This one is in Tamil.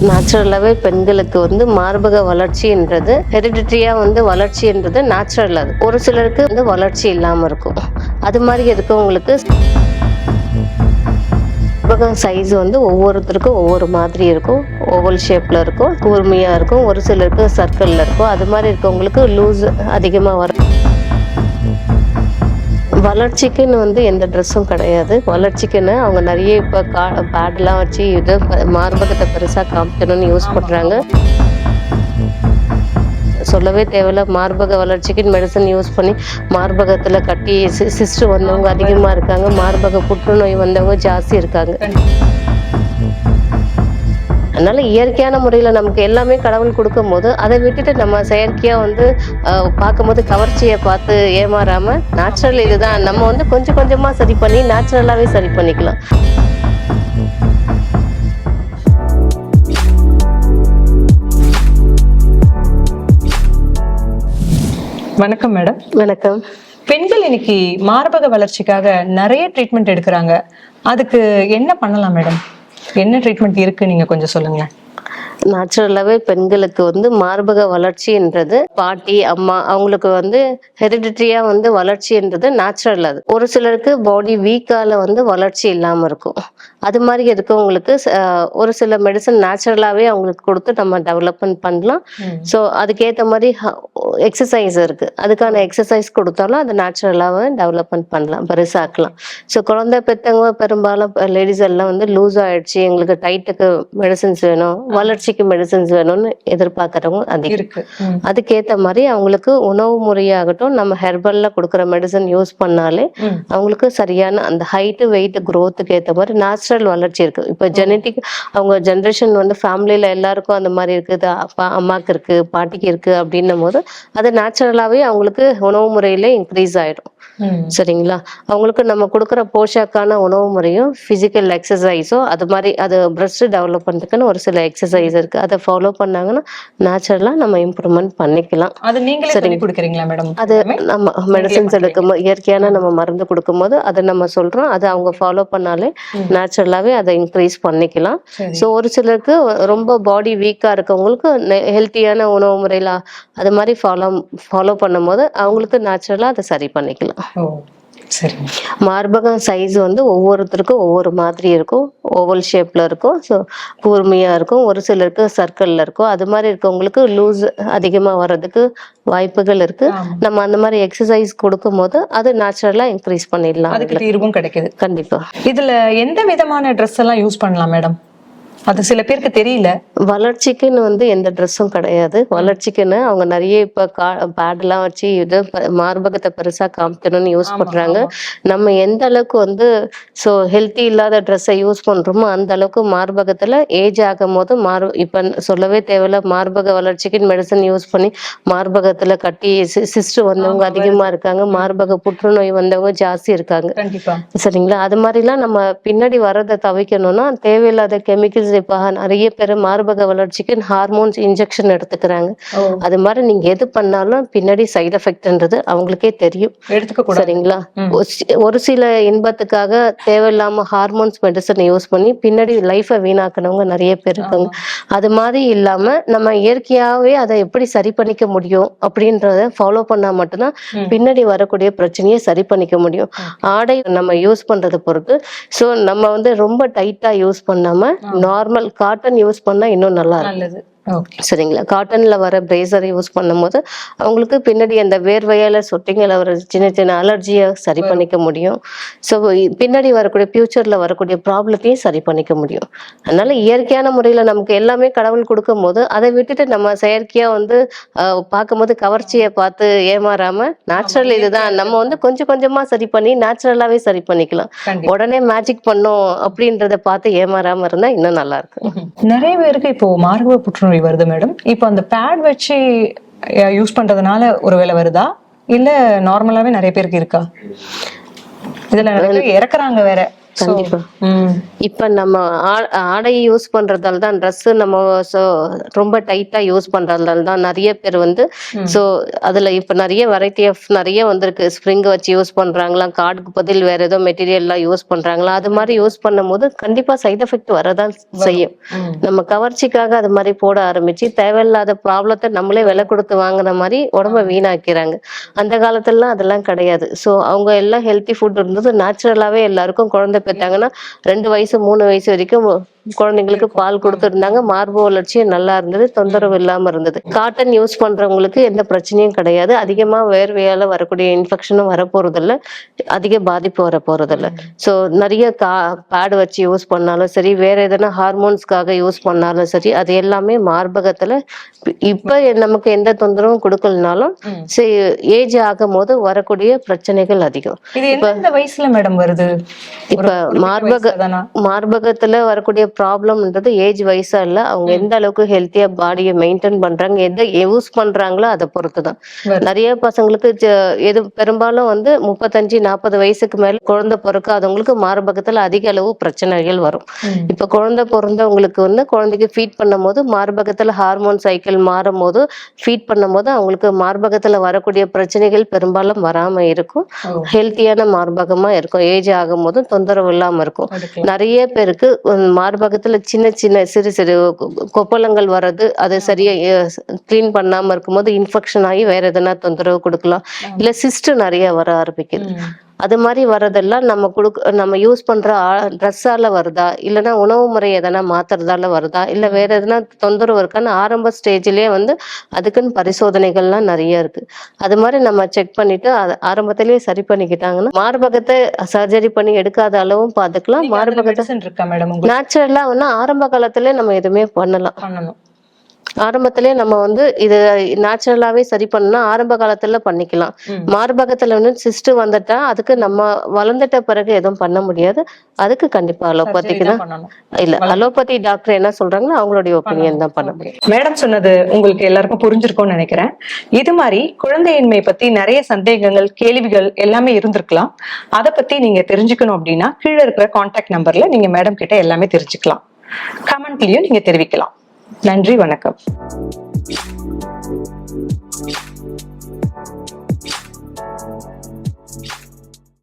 நேச்சுரலாகவே பெண்களுக்கு வந்து மார்பக வளர்ச்சின்றது ஹெரிடிட்ரியாக வந்து வளர்ச்சின்றது நேச்சுரல். அது ஒரு சிலருக்கு வந்து வளர்ச்சி இல்லாமல் இருக்கும். அது மாதிரி இருக்கவங்களுக்கு மார்பக சைஸ் வந்து ஒவ்வொருத்தருக்கும் ஒவ்வொரு மாதிரி இருக்கும். ஓவல் ஷேப்பில் இருக்கும், கூர்மையாக இருக்கும், ஒரு சிலருக்கு சர்க்கிளில் இருக்கும். அது மாதிரி இருக்கவங்களுக்கு லூஸ் அதிகமாக வரும். வளர்ச்சிக்குன்னு வந்து எந்த ட்ரெஸ்ஸும் கிடையாது. வளர்ச்சிக்குன்னு அவங்க நிறைய இப்போ பேட்லாம் வச்சு இது மார்பகத்தை பெருசாக காமிக்கணும்னு யூஸ் பண்ணுறாங்க. சொல்லவே தேவையில்ல, மார்பக வளர்ச்சிக்குன்னு மெடிசன் யூஸ் பண்ணி மார்பகத்தில் கட்டி சிஸ்ட் வந்தவங்க அதிகமாக இருக்காங்க. மார்பக புற்றுநோய் வந்தவங்க ஜாஸ்தி இருக்காங்க. அதனால இயற்கையான முறையில் நமக்கு எல்லாமே கடவுள் கொடுக்கும் போது அதை விட்டுட்டு நம்ம செயற்கையாக வந்து பார்க்கும்போது கவர்ச்சியை பார்த்து ஏமாறாம நேச்சுரல் இதுதான் நம்ம வந்து கொஞ்சம் கொஞ்சமாக சரி பண்ணி நேச்சுரலாகவே சரி பண்ணிக்கலாம். வணக்கம் மேடம். வணக்கம். பெண்கள் இன்னைக்கு மார்பக வளர்ச்சிக்காக நிறைய ட்ரீட்மெண்ட் எடுக்கிறாங்க. அதுக்கு என்ன பண்ணலாம் மேடம்? என்ன ட்ரீட்மெண்ட் இருக்கு, நீங்க கொஞ்சம் சொல்லுங்க. நேச்சுரலாகவே பெண்களுக்கு வந்து மார்பக வளர்ச்சின்றது பாட்டி அம்மா அவங்களுக்கு வந்து ஹெரிடிட்ரியாக வந்து வளர்ச்சின்றது நேச்சுரல். அது ஒரு சிலருக்கு பாடி வீக்கால வந்து வளர்ச்சி இல்லாமல் இருக்கும். அது மாதிரி இருக்கவங்களுக்கு ஒரு சில மெடிசன் நேச்சுரலாகவே அவங்களுக்கு கொடுத்து நம்ம டெவலப்மெண்ட் பண்ணலாம். ஸோ அதுக்கேற்ற மாதிரி எக்ஸசைஸ் இருக்குது. அதுக்கான எக்ஸசைஸ் கொடுத்தாலும் அது நேச்சுரலாகவே டெவலப்மெண்ட் பண்ணலாம், பெருசாக்கலாம். ஸோ குழந்தை பெற்றவங்க பெரும்பாலும் லேடிஸ் எல்லாம் வந்து லூஸ் ஆகிடுச்சு, எங்களுக்கு டைட்டுக்கு மெடிசன்ஸ் வேணும், வளர்ச்சிக்கு மெடிசன்ஸ் வேணும்னு எதிர்பார்க்கறவங்க அதிகம் இருக்கு. அதுக்கேற்ற மாதிரி அவங்களுக்கு உணவு முறையாகட்டும் நம்ம ஹெர்பல்ல கொடுக்குற மெடிசன் யூஸ் பண்ணாலே அவங்களுக்கு சரியான அந்த ஹைட்டு வெயிட் க்ரோத்துக்கு ஏற்ற மாதிரி நேச்சுரல் வளர்ச்சி இருக்கு. இப்போ ஜெனட்டிக் அவங்க ஜென்ரேஷன் வந்து ஃபேமிலியில எல்லாருக்கும் அந்த மாதிரி இருக்குது, அம்மாக்கு இருக்கு, பாட்டிக்கு இருக்கு அப்படின்னும் போது அது நேச்சுரலாகவே அவங்களுக்கு உணவு முறையில இன்க்ரீஸ் ஆயிடும். சரிங்களா? அவங்களுக்கு நம்ம கொடுக்குற போஷாக்கான உணவு முறையும் பிசிக்கல் எக்ஸசைஸோ அது மாதிரி அது பிரஸ்ட் டெவலப் பண்ணுறதுக்குன்னு ஒரு சில எக்ஸசைஸ் இருக்கு. அதை ஃபாலோ பண்ணாங்கன்னா நேச்சுரலா நம்ம இம்ப்ரூவ்மெண்ட் பண்ணிக்கலாம். அது நீங்களே சொல்லி கொடுக்குறீங்களா மேடம்? அது நம்ம மெடிசன்ஸ் எடுக்கும்போது இயற்கையான நம்ம மருந்து கொடுக்கும்போது அதை நம்ம சொல்றோம், அதை அவங்க ஃபாலோ பண்ணாலே நேச்சுரலாவே அதை இன்க்ரீஸ் பண்ணிக்கலாம். ஸோ ஒரு சிலருக்கு ரொம்ப பாடி வீக்கா இருக்கவங்களுக்கு ஹெல்த்தியான உணவு முறையில அது மாதிரி ஃபாலோ பண்ணும்போது அவங்களுக்கு நேச்சுரலா அதை சரி பண்ணிக்கலாம். மார்பக சைஸ் வந்து ஒவ்வொருத்தருக்கும் ஒவ்வொரு மாதிரி இருக்கும். ஓவல் ஷேப்ல இருக்கும், ஸோ கூர்மையா இருக்கும், ஒரு சிலருக்கு சர்க்கிள்ல இருக்கும். அது மாதிரி இருக்கவங்களுக்கு லூஸ் அதிகமா வர்றதுக்கு வாய்ப்புகள் இருக்கு. நம்ம அந்த மாதிரி எக்ஸசைஸ் கொடுக்கும் போது அது நேச்சுரலா இன்க்ரீஸ் பண்ணிடலாம். அதுக்கு தீர்வும் கிடைக்குது. கண்டிப்பா. இதுல எந்த விதமான ட்ரெஸ் எல்லாம் யூஸ் பண்ணலாம் மேடம்? அது சில பேருக்கு தெரியல. வளர்ச்சிக்குன்னு வந்து எந்த ட்ரெஸ்ஸும் கிடையாது. வளர்ச்சிக்குன்னு அவங்க நிறைய இப்போ பேட்லாம் வச்சு இது மார்பகத்தை பெருசா காமிக்கணும்னு யூஸ் பண்றாங்க. நம்ம எந்த அளவுக்கு வந்து ஸோ ஹெல்த்தி இல்லாத ட்ரெஸ்ஸை யூஸ் பண்றோமோ அந்த அளவுக்கு மார்பகத்துல ஏஜ் ஆகும் போது இப்போ சொல்லவே தேவையில்ல, மார்பக வளர்ச்சிக்குன்னு மெடிசன் யூஸ் பண்ணி மார்பகத்துல கட்டி சிஸ்ட் வந்தவங்க அதிகமா இருக்காங்க. மார்பக புற்றுநோய் வந்தவங்க ஜாஸ்தி இருக்காங்க. சரிங்களா? அது மாதிரிலாம் நம்ம பின்னாடி வர்றதை தவிக்கணும்னா தேவையில்லாத கெமிக்கல்ஸ் இப்போ நிறைய பேர் மார்பக வளர்ச்சிக்கு ஹார்மோன்ஸ் இன்ஜெக்ஷன் எடுத்துக்கிறாங்க. அது மாதிரி நீங்க எது பண்ணாலும் பின்னாடி சைடு எஃபெக்ட்ன்றது அவங்களுக்கே தெரியும். சரிங்களா? ஒரு சில இன்பத்துக்காக தேவையில்லாம ஹார்மோன்ஸ் மெடிசன் யூஸ் பண்ணி பின்னாடி லைஃபை வீணாக்குனவங்க நிறைய பேர் இருக்காங்க. அது மாதிரி இல்லாம நம்ம இயற்கையாவே அதை எப்படி சரி பண்ணிக்க முடியும் அப்படின்றத ஃபாலோ பண்ணா மட்டும்தான் பின்னாடி வரக்கூடிய பிரச்சனையை சரி பண்ணிக்க முடியும். ஆடை நம்ம யூஸ் பண்றதை பொறுத்து. ஸோ நம்ம வந்து ரொம்ப டைட்டா யூஸ் பண்ணாம நார்மல் காட்டன் யூஸ் பண்ணா இன்னும் நல்லா இருக்கும். சரிங்களா? காட்டன்ல வர பிரேசரை யூஸ் பண்ணும் போது அவங்களுக்கு பின்னாடி அந்த வேர்வையால சொட்டிங்கள வர சின்ன சின்ன அலர்ஜியை சரி பண்ணிக்க முடியும். ஸோ பின்னாடி வரக்கூடிய ஃபியூச்சர்ல வரக்கூடிய ப்ராப்ளத்தையும் சரி பண்ணிக்க முடியும். அதனால இயற்கையான முறையில நமக்கு எல்லாமே கடவுள் கொடுக்கும் போது அதை விட்டுட்டு நம்ம செயற்கையா வந்து பார்க்கும்போது கவர்ச்சியை பார்த்து ஏமாறாம நேச்சுரல் இதுதான் நம்ம வந்து கொஞ்சம் கொஞ்சமா சரி பண்ணி நேச்சுரலாவே சரி பண்ணிக்கலாம். உடனே மேஜிக் பண்ணோம் அப்படின்றத பார்த்து ஏமாறாம இருந்தா இன்னும் நல்லா இருக்கும். நிறைய பேருக்கு இப்போ மார்பக புற்றுநோய் வருது மேடம். இப்போ அந்த பேட் வச்சு யூஸ் பண்றதுனால ஒருவேளை வருதா, இல்ல நார்மலாவே நிறைய பேருக்கு இருக்கா? இதுல இறக்குறாங்க வேற. கண்டிப்பா. ம். இப்ப நம்ம ஆடை யூஸ் பண்றதால தான் ட்ரெஸ் நம்ம ரொம்ப டைட்டா யூஸ் பண்றதால தான் நிறைய பேர் வந்து சோ அதுல இப்ப நிறைய வெரைட்டி ஆஃப் நிறைய வந்திருக்கு. ஸ்ப்ரிங் வச்சு யூஸ் பண்றாங்களா, கார்டுக்கு பதில் வேற ஏதோ மெட்டீரியல் எல்லாம் யூஸ் பண்றாங்களா, அது மாதிரி யூஸ் பண்ணும்போது கண்டிப்பா சைடு எஃபெக்ட் வரதான் செய்யும். நம்ம கவர்ச்சிக்காக அது மாதிரி போட ஆரம்பிச்சு தேவையில்லாத ப்ராப்ளத்தை நம்மளே விலை கொடுத்து வாங்குற மாதிரி உடம்ப வீணாக்கிறாங்க. அந்த காலத்துலலாம் அதெல்லாம் கிடையாது. சோ அவங்க எல்லாம் ஹெல்த்தி ஃபுட் இருந்தது. நேச்சுரலாவே எல்லாருக்கும் குழந்தை பெற்றாங்கன்னா 2 வயசு 3 வயசு வரைக்கும் குழந்தைங்களுக்கு பால் கொடுத்துருந்தாங்க. மார்பு வளர்ச்சியும் நல்லா இருந்தது, தொந்தரவு இல்லாம இருந்தது. காட்டன் யூஸ் பண்றவங்களுக்கு எந்த பிரச்சனையும் கிடையாது. அதிகமா வேர்வையால வரக்கூடிய இன்ஃபெக்ஷனும் வரப்போறது இல்ல, அதிக பாதிப்பு வர போறது இல்ல. ஸோ நிறைய பேட் வச்சு யூஸ் பண்ணாலும் சரி, வேற எதனா ஹார்மோன்ஸ்க்காக யூஸ் பண்ணாலும் சரி, அது எல்லாமே மார்பகத்துல இப்ப நமக்கு எந்த தொந்தரவும் கொடுக்கலனாலும் ஏஜ் ஆகும் போது வரக்கூடிய பிரச்சனைகள் அதிகம். இது எந்த வயசுல மேடம் வருது? இப்ப மார்பகத்துல வரக்கூடிய ப்ராப்ளம்ன்றது ஏஜ் வைஸா இல்ல, அவங்க எந்த அளவுக்கு ஹெல்த்தியா பாடியை மெயின்டைன் பண்றாங்க, எதை யூஸ் பண்றாங்களோ அதை பொறுத்துதான். நிறைய பசங்களுக்கு எது பெரும்பாலும் வந்து 35-40 வயசுக்கு மேல குழந்தை பிறக்காதவங்களுக்கு மார்பகத்துல அதிக அளவு பிரச்சனைகள் வரும். இப்ப குழந்தை பிறந்தவங்களுக்கு வந்து குழந்தைக்கு ஃபீட் பண்ணும் போது மார்பகத்துல ஹார்மோன் சைக்கிள் மாறும் போது ஃபீட் பண்ணும் போது அவங்களுக்கு மார்பகத்துல வரக்கூடிய பிரச்சனைகள் பெரும்பாலும் வராம இருக்கும். ஹெல்த்தியான மார்பகமா இருக்கும். ஏஜ் ஆகும் போது தொந்தரவு இல்லாம இருக்கும். நிறைய பேருக்கு மார்பகத்துல சின்ன சின்ன சிறு சிறு கொப்பளங்கள் வர்றது, அதை சரியா கிளீன் பண்ணாம இருக்கும்போது இன்ஃபெக்ஷன் ஆகி வேற எதனா தொந்தரவு கொடுக்கலாம். இல்ல சிஸ்ட் நிறைய வர ஆரம்பிக்குது. அது மாதிரி வர்றதெல்லாம் நம்ம யூஸ் பண்ற ட்ரெஸ்ஸால வருதா, இல்லைன்னா உணவு முறை எதனா மாத்துறதால வருதா, இல்ல வேற எதனா தொந்தரவு இருக்கான்னு ஆரம்ப ஸ்டேஜ்லயே வந்து அதுக்குன்னு பரிசோதனைகள்லாம் நிறைய இருக்கு. அது மாதிரி நம்ம செக் பண்ணிட்டு ஆரம்பத்திலேயே சரி பண்ணிக்கிட்டாங்கன்னா மார்பகத்தை சர்ஜரி பண்ணி எடுக்காத அளவும் பாத்துக்கலாம். மார்பகத்தை நேச்சுரலா வந்து ஆரம்ப காலத்திலே நம்ம எதுவுமே பண்ணலாம். ஆரம்பத்திலே நம்ம வந்து இது நேச்சுரலாவே சரி பண்ணா ஆரம்ப காலத்துல பண்ணிக்கலாம். மார்பகத்துல வந்து சிஸ்ட் வந்துட்டா அதுக்கு நம்ம வளர்ந்துட்ட பிறகு எதுவும் பண்ண முடியாது. அதுக்கு கண்டிப்பா அலோபதிக்கு தான். இல்ல, அலோபதி டாக்டர் என்ன சொல்றாங்களோ அவங்களுடைய ஒப்பீனியன் தான் பண்ண முடியும். மேடம் சொன்னது உங்களுக்கு எல்லாருக்கும் புரிஞ்சிருக்கும்னு நினைக்கிறேன். இது மாதிரி குழந்தையின்மை பத்தி நிறைய சந்தேகங்கள், கேள்விகள் எல்லாமே இருந்திருக்கலாம். அதை பத்தி நீங்க தெரிஞ்சுக்கணும் அப்படின்னா கீழே இருக்கிற கான்டாக்ட் நம்பர்ல நீங்க மேடம் கிட்ட எல்லாமே தெரிஞ்சுக்கலாம். கமெண்ட்லயும் நீங்க தெரிவிக்கலாம். நன்றி, வணக்கம்.